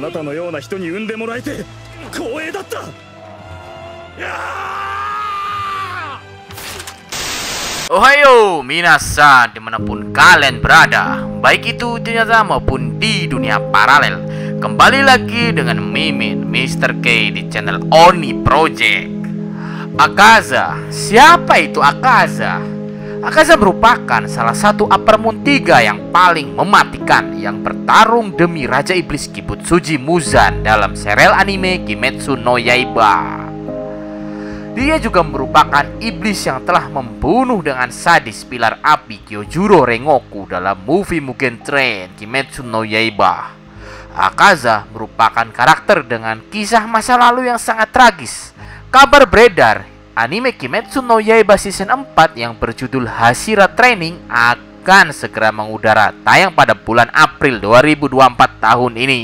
なたのような人に産んでもらえて光栄だった。Ohayo minasan, dimanapun kalian berada, baik itu di nyata maupun di dunia paralel. Kembali lagi dengan Mimin Mr. K di channel Oni Project. Akaza, siapa itu Akaza? Akaza merupakan salah satu Upper Moon 3 yang paling mematikan, yang bertarung demi Raja Iblis Kibutsuji Muzan dalam serial anime Kimetsu no Yaiba. Dia juga merupakan iblis yang telah membunuh dengan sadis pilar api Kyojuro Rengoku dalam movie Mugen Train Kimetsu no Yaiba. Akaza merupakan karakter dengan kisah masa lalu yang sangat tragis. Kabar beredar, anime Kimetsu no Yaiba season 4 yang berjudul Hashira Training akan segera mengudara, tayang pada bulan April 2024 tahun ini.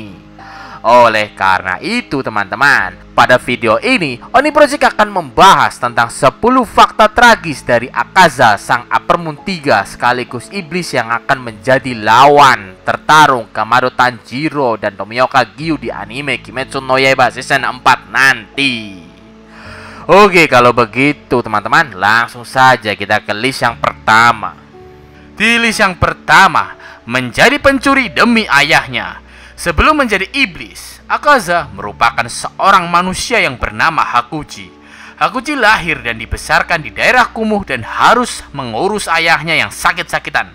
Oleh karena itu teman-teman, pada video ini Oni Project akan membahas tentang 10 fakta tragis dari Akaza, sang Upper Moon 3 sekaligus iblis yang akan menjadi lawan tertarung Kamado Tanjiro dan Tomioka Gyu di anime Kimetsu no Yaiba season 4 nanti. Oke, kalau begitu teman-teman, langsung saja kita ke list yang pertama. Di list yang pertama, menjadi pencuri demi ayahnya. Sebelum menjadi iblis, Akaza merupakan seorang manusia yang bernama Hakuji. Hakuji lahir dan dibesarkan di daerah kumuh dan harus mengurus ayahnya yang sakit-sakitan.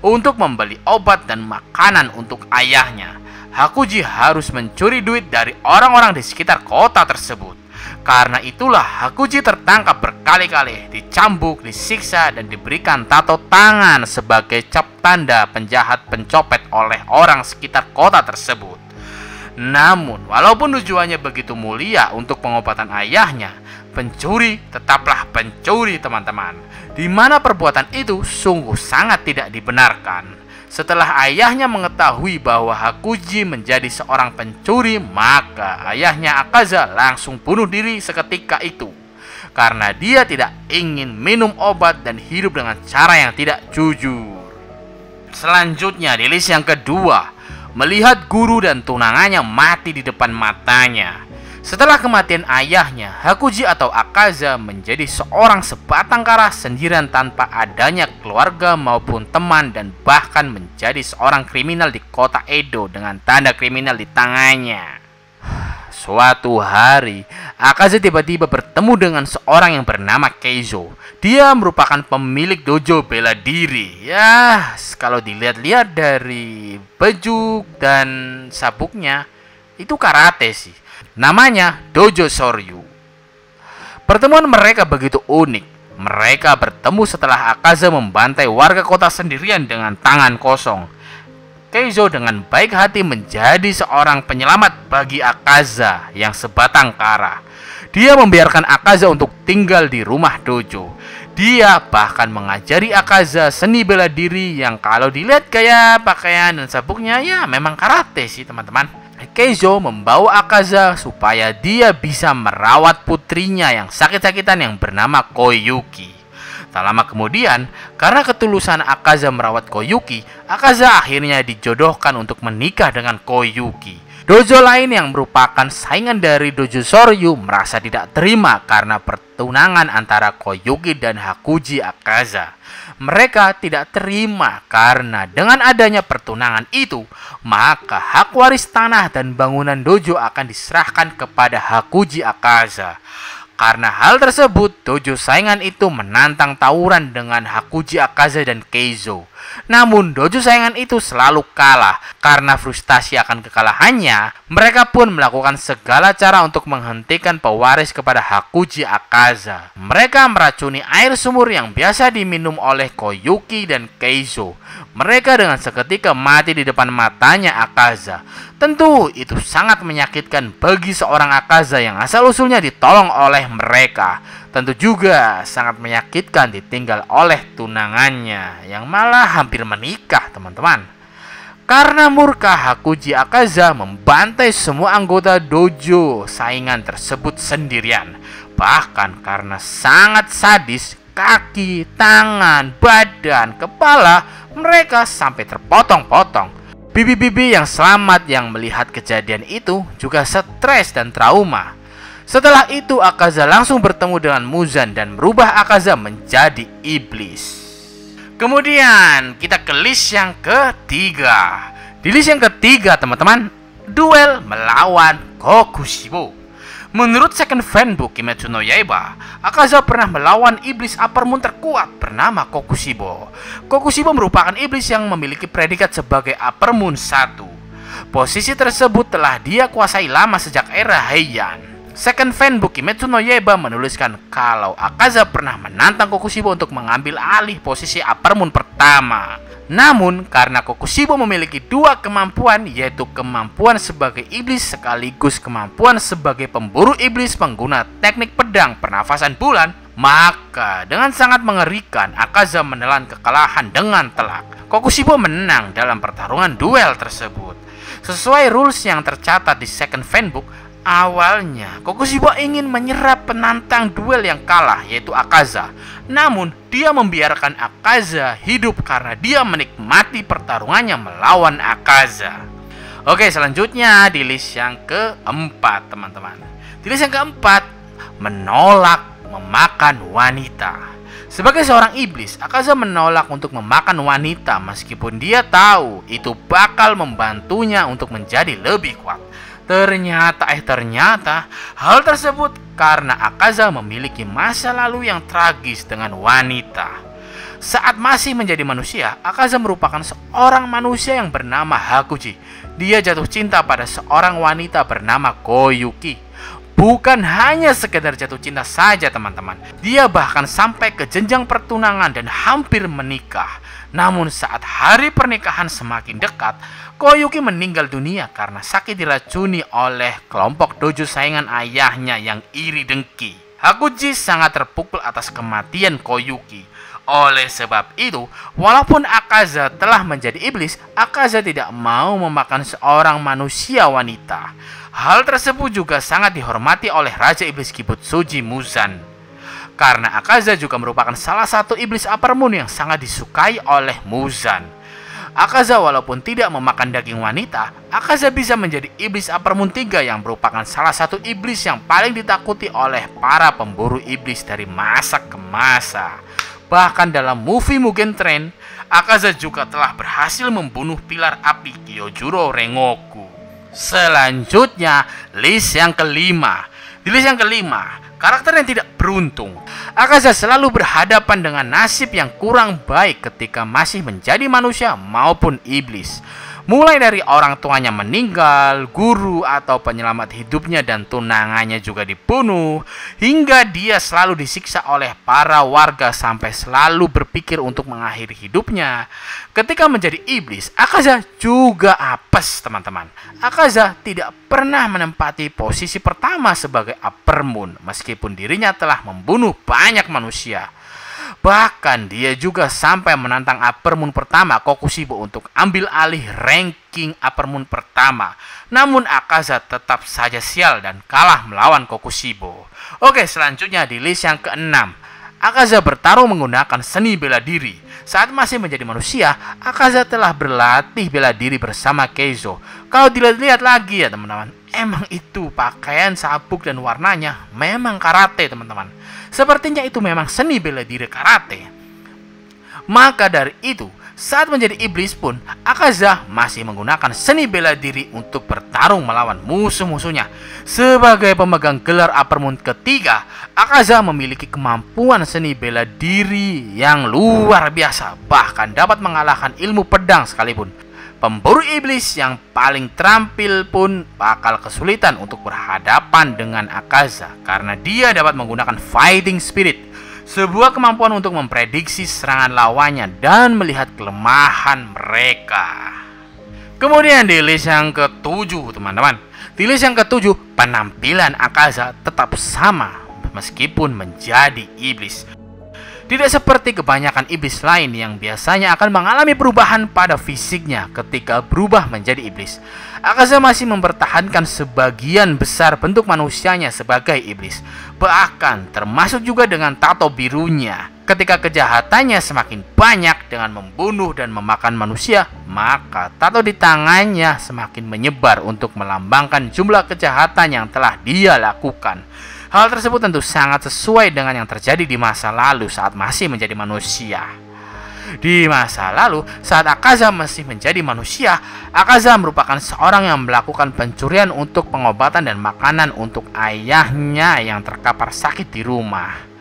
Untuk membeli obat dan makanan untuk ayahnya, Hakuji harus mencuri duit dari orang-orang di sekitar kota tersebut. Karena itulah Hakuji tertangkap berkali-kali, dicambuk, disiksa, dan diberikan tato tangan sebagai cap tanda penjahat pencopet oleh orang sekitar kota tersebut. Namun, walaupun tujuannya begitu mulia untuk pengobatan ayahnya, pencuri tetaplah pencuri teman-teman. Di mana perbuatan itu sungguh sangat tidak dibenarkan. Setelah ayahnya mengetahui bahwa Hakuji menjadi seorang pencuri, maka ayahnya Akaza langsung bunuh diri seketika itu. Karena dia tidak ingin minum obat dan hidup dengan cara yang tidak jujur. Selanjutnya di list yang kedua, melihat guru dan tunangannya mati di depan matanya. Setelah kematian ayahnya, Hakuji atau Akaza menjadi seorang sebatang kara sendirian tanpa adanya keluarga maupun teman, dan bahkan menjadi seorang kriminal di kota Edo dengan tanda kriminal di tangannya. Suatu hari, Akaza tiba-tiba bertemu dengan seorang yang bernama Keizo. Dia merupakan pemilik dojo bela diri. Ya, kalau dilihat-lihat dari baju dan sabuknya, itu karate sih. Namanya Dojo Soryu. Pertemuan mereka begitu unik. Mereka bertemu setelah Akaza membantai warga kota sendirian dengan tangan kosong. Keizo dengan baik hati menjadi seorang penyelamat bagi Akaza yang sebatang kara. Dia membiarkan Akaza untuk tinggal di rumah dojo. Dia bahkan mengajari Akaza seni bela diri yang kalau dilihat gaya pakaian dan sabuknya, ya memang karate sih teman-teman. Keizo membawa Akaza supaya dia bisa merawat putrinya yang sakit-sakitan yang bernama Koyuki. Tak lama kemudian, karena ketulusan Akaza merawat Koyuki, Akaza akhirnya dijodohkan untuk menikah dengan Koyuki. Dojo lain yang merupakan saingan dari Dojo Soryu merasa tidak terima karena pertunangan antara Koyuki dan Hakuji Akaza. Mereka tidak terima karena dengan adanya pertunangan itu, maka hak waris tanah dan bangunan dojo akan diserahkan kepada Hakuji Akaza. Karena hal tersebut, dojo saingan itu menantang tawuran dengan Hakuji Akaza dan Keizo. Namun dojo saingan itu selalu kalah. Karena frustasi akan kekalahannya, mereka pun melakukan segala cara untuk menghentikan pewaris kepada Hakuji Akaza. Mereka meracuni air sumur yang biasa diminum oleh Koyuki dan Keizo. Mereka dengan seketika mati di depan matanya Akaza. Tentu itu sangat menyakitkan bagi seorang Akaza yang asal-usulnya ditolong oleh mereka. Tentu juga sangat menyakitkan ditinggal oleh tunangannya yang malah hampir menikah teman-teman. Karena murka, Hakuji Akaza membantai semua anggota dojo saingan tersebut sendirian. Bahkan karena sangat sadis, kaki, tangan, badan, kepala mereka sampai terpotong-potong. Bibi-bibi yang selamat yang melihat kejadian itu juga stres dan trauma. Setelah itu Akaza langsung bertemu dengan Muzan dan merubah Akaza menjadi iblis. Kemudian kita ke list yang ketiga. Di list yang ketiga teman-teman, duel melawan Kokushibo. Menurut second fanbook Kimetsu no Yaiba, Akaza pernah melawan iblis upper moon terkuat bernama Kokushibo. Kokushibo merupakan iblis yang memiliki predikat sebagai upper moon 1. Posisi tersebut telah dia kuasai lama sejak era Heian. Second fanbook Kimetsu no Yaiba menuliskan kalau Akaza pernah menantang Kokushibo untuk mengambil alih posisi upper moon pertama. Namun karena Kokushibo memiliki dua kemampuan, yaitu kemampuan sebagai iblis sekaligus kemampuan sebagai pemburu iblis pengguna teknik pedang pernafasan bulan, maka dengan sangat mengerikan Akaza menelan kekalahan dengan telak. Kokushibo menang dalam pertarungan duel tersebut. Sesuai rules yang tercatat di second fanbook, awalnya Kokushibo ingin menyerap penantang duel yang kalah, yaitu Akaza. Namun dia membiarkan Akaza hidup karena dia menikmati pertarungannya melawan Akaza. Oke, selanjutnya di list yang keempat teman-teman. Di list yang keempat, menolak memakan wanita. Sebagai seorang iblis, Akaza menolak untuk memakan wanita meskipun dia tahu itu bakal membantunya untuk menjadi lebih kuat. Ternyata hal tersebut karena Akaza memiliki masa lalu yang tragis dengan wanita. Saat masih menjadi manusia, Akaza merupakan seorang manusia yang bernama Hakuji. Dia jatuh cinta pada seorang wanita bernama Koyuki. Bukan hanya sekedar jatuh cinta saja teman-teman, dia bahkan sampai ke jenjang pertunangan dan hampir menikah. Namun saat hari pernikahan semakin dekat, Koyuki meninggal dunia karena sakit diracuni oleh kelompok dojo saingan ayahnya yang iri dengki. Hakuji sangat terpukul atas kematian Koyuki. Oleh sebab itu, walaupun Akaza telah menjadi iblis, Akaza tidak mau memakan seorang manusia wanita. Hal tersebut juga sangat dihormati oleh Raja Iblis Kibutsuji Muzan. Karena Akaza juga merupakan salah satu iblis upper moon yang sangat disukai oleh Muzan. Akaza walaupun tidak memakan daging wanita, Akaza bisa menjadi iblis upper moon 3 yang merupakan salah satu iblis yang paling ditakuti oleh para pemburu iblis dari masa ke masa. Bahkan dalam movie Mugen Train, Akaza juga telah berhasil membunuh pilar api Kyojuro Rengoku. Selanjutnya, list yang kelima. Di list yang kelima, karakter yang tidak beruntung. Akaza selalu berhadapan dengan nasib yang kurang baik ketika masih menjadi manusia maupun iblis. Mulai dari orang tuanya meninggal, guru atau penyelamat hidupnya dan tunangannya juga dibunuh, hingga dia selalu disiksa oleh para warga sampai selalu berpikir untuk mengakhiri hidupnya. Ketika menjadi iblis, Akaza juga apes teman-teman. Akaza tidak pernah menempati posisi pertama sebagai upper moon meskipun dirinya telah membunuh banyak manusia. Bahkan dia juga sampai menantang upper moon pertama Kokushibo untuk ambil alih ranking upper moon pertama. Namun Akaza tetap saja sial dan kalah melawan Kokushibo. Oke, selanjutnya di list yang keenam, Akaza bertarung menggunakan seni bela diri. Saat masih menjadi manusia, Akaza telah berlatih bela diri bersama Keizo. Kalau dilihat lagi ya teman-teman, emang itu pakaian sabuk dan warnanya memang karate teman-teman. Sepertinya itu memang seni bela diri karate. Maka dari itu, saat menjadi iblis pun, Akaza masih menggunakan seni bela diri untuk bertarung melawan musuh-musuhnya. Sebagai pemegang gelar upper moon ketiga, Akaza memiliki kemampuan seni bela diri yang luar biasa, bahkan dapat mengalahkan ilmu pedang sekalipun. Pemburu iblis yang paling terampil pun bakal kesulitan untuk berhadapan dengan Akaza karena dia dapat menggunakan fighting spirit, sebuah kemampuan untuk memprediksi serangan lawannya dan melihat kelemahan mereka. Kemudian di list yang ketujuh teman-teman, di list yang ketujuh, penampilan Akaza tetap sama meskipun menjadi iblis. Tidak seperti kebanyakan iblis lain yang biasanya akan mengalami perubahan pada fisiknya ketika berubah menjadi iblis. Akaza masih mempertahankan sebagian besar bentuk manusianya sebagai iblis, bahkan termasuk juga dengan tato birunya. Ketika kejahatannya semakin banyak dengan membunuh dan memakan manusia, maka tato di tangannya semakin menyebar untuk melambangkan jumlah kejahatan yang telah dia lakukan. Hal tersebut tentu sangat sesuai dengan yang terjadi di masa lalu saat masih menjadi manusia. Di masa lalu, saat Akaza masih menjadi manusia, Akaza merupakan seorang yang melakukan pencurian untuk pengobatan dan makanan untuk ayahnya yang terkapar sakit di rumah.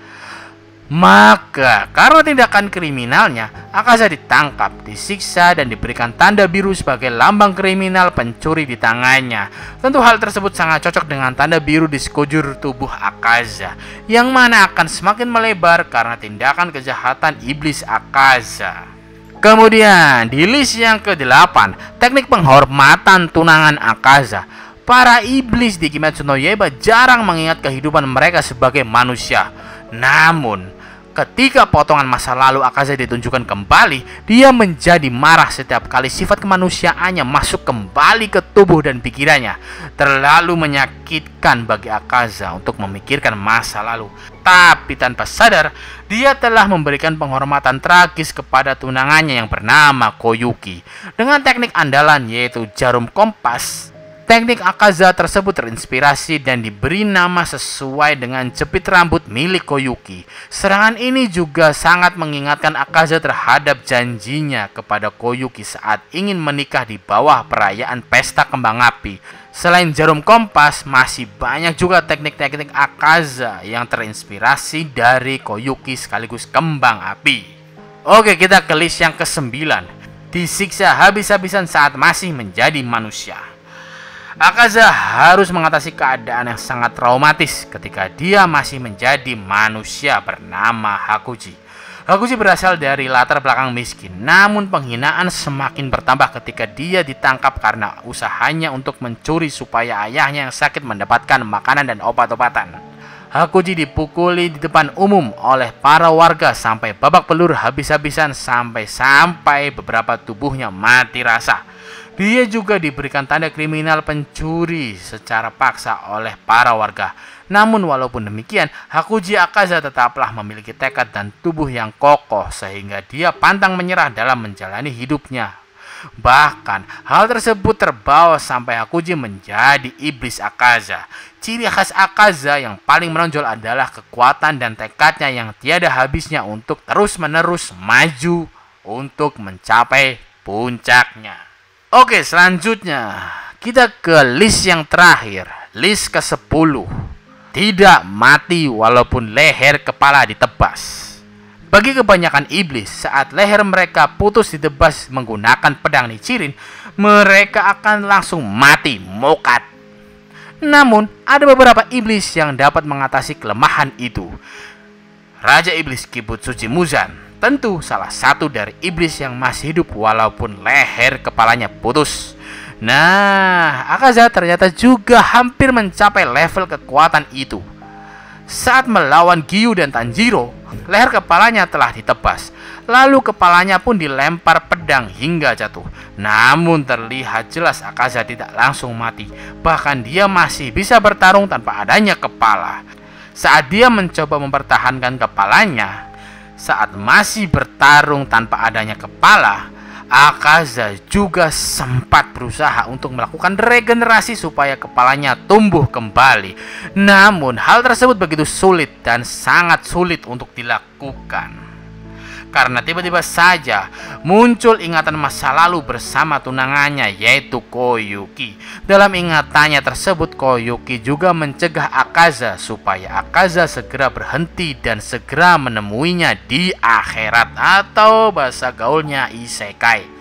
Maka, karena tindakan kriminalnya, Akaza ditangkap, disiksa, dan diberikan tanda biru sebagai lambang kriminal pencuri di tangannya. Tentu hal tersebut sangat cocok dengan tanda biru di sekujur tubuh Akaza, yang mana akan semakin melebar karena tindakan kejahatan iblis Akaza. Kemudian, di list yang ke-8, teknik penghormatan tunangan Akaza. Para iblis di Kimetsu no Yaiba jarang mengingat kehidupan mereka sebagai manusia. Namun, ketika potongan masa lalu Akaza ditunjukkan kembali, dia menjadi marah setiap kali sifat kemanusiaannya masuk kembali ke tubuh dan pikirannya. Terlalu menyakitkan bagi Akaza untuk memikirkan masa lalu. Tapi tanpa sadar, dia telah memberikan penghormatan tragis kepada tunangannya yang bernama Koyuki. Dengan teknik andalan yaitu jarum kompas, teknik Akaza tersebut terinspirasi dan diberi nama sesuai dengan jepit rambut milik Koyuki. Serangan ini juga sangat mengingatkan Akaza terhadap janjinya kepada Koyuki saat ingin menikah di bawah perayaan pesta kembang api. Selain jarum kompas, masih banyak juga teknik-teknik Akaza yang terinspirasi dari Koyuki sekaligus kembang api. Oke, kita ke list yang ke-9. Disiksa habis-habisan saat masih menjadi manusia. Akaza harus mengatasi keadaan yang sangat traumatis ketika dia masih menjadi manusia bernama Hakuji. Hakuji berasal dari latar belakang miskin, namun penghinaan semakin bertambah ketika dia ditangkap karena usahanya untuk mencuri supaya ayahnya yang sakit mendapatkan makanan dan obat-obatan. Hakuji dipukuli di depan umum oleh para warga sampai babak belur habis-habisan sampai beberapa tubuhnya mati rasa. Dia juga diberikan tanda kriminal pencuri secara paksa oleh para warga. Namun walaupun demikian, Hakuji Akaza tetaplah memiliki tekad dan tubuh yang kokoh sehingga dia pantang menyerah dalam menjalani hidupnya. Bahkan, hal tersebut terbawa sampai Hakuji menjadi iblis Akaza. Ciri khas Akaza yang paling menonjol adalah kekuatan dan tekadnya yang tiada habisnya untuk terus-menerus maju untuk mencapai puncaknya. Oke, selanjutnya kita ke list yang terakhir, list ke-10. Tidak mati walaupun leher kepala ditebas. Bagi kebanyakan iblis, saat leher mereka putus ditebas menggunakan pedang Nichirin, mereka akan langsung mati mokat. Namun, ada beberapa iblis yang dapat mengatasi kelemahan itu. Raja Iblis Kibutsuji Muzan tentu salah satu dari iblis yang masih hidup walaupun leher kepalanya putus. Nah, Akaza ternyata juga hampir mencapai level kekuatan itu. Saat melawan Giyu dan Tanjiro, leher kepalanya telah ditebas. Lalu kepalanya pun dilempar pedang hingga jatuh. Namun terlihat jelas Akaza tidak langsung mati. Bahkan dia masih bisa bertarung tanpa adanya kepala. Saat dia mencoba mempertahankan kepalanya, saat masih bertarung tanpa adanya kepala, Akaza juga sempat berusaha untuk melakukan regenerasi supaya kepalanya tumbuh kembali. Namun hal tersebut begitu sulit dan sangat sulit untuk dilakukan. Karena tiba-tiba saja muncul ingatan masa lalu bersama tunangannya yaitu Koyuki. Dalam ingatannya tersebut, Koyuki juga mencegah Akaza supaya Akaza segera berhenti dan segera menemuinya di akhirat atau bahasa gaulnya isekai.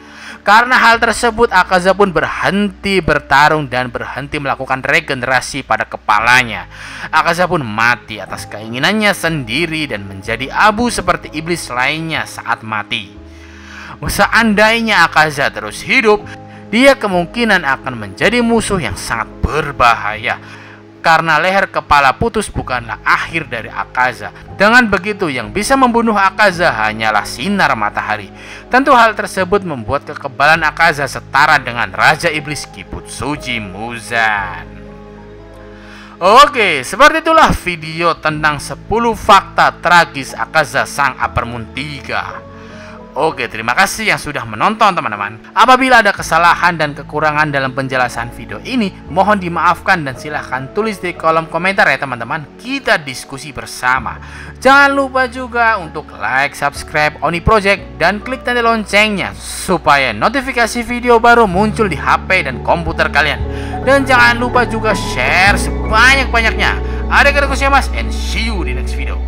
Karena hal tersebut, Akaza pun berhenti bertarung dan berhenti melakukan regenerasi pada kepalanya. Akaza pun mati atas keinginannya sendiri dan menjadi abu seperti iblis lainnya saat mati. Seandainya Akaza terus hidup, dia kemungkinan akan menjadi musuh yang sangat berbahaya. Karena leher kepala putus bukanlah akhir dari Akaza. Dengan begitu, yang bisa membunuh Akaza hanyalah sinar matahari. Tentu hal tersebut membuat kekebalan Akaza setara dengan Raja Iblis Kibutsuji Muzan. Oke, seperti itulah video tentang 10 fakta tragis Akaza Sang Upper Moon 3. Oke, terima kasih yang sudah menonton teman-teman. Apabila ada kesalahan dan kekurangan dalam penjelasan video ini, mohon dimaafkan dan silahkan tulis di kolom komentar ya teman-teman. Kita diskusi bersama. Jangan lupa juga untuk like, subscribe Oni Project dan klik tanda loncengnya supaya notifikasi video baru muncul di HP dan komputer kalian. Dan jangan lupa juga share sebanyak-banyaknya. Ada kata mas and see you di next video.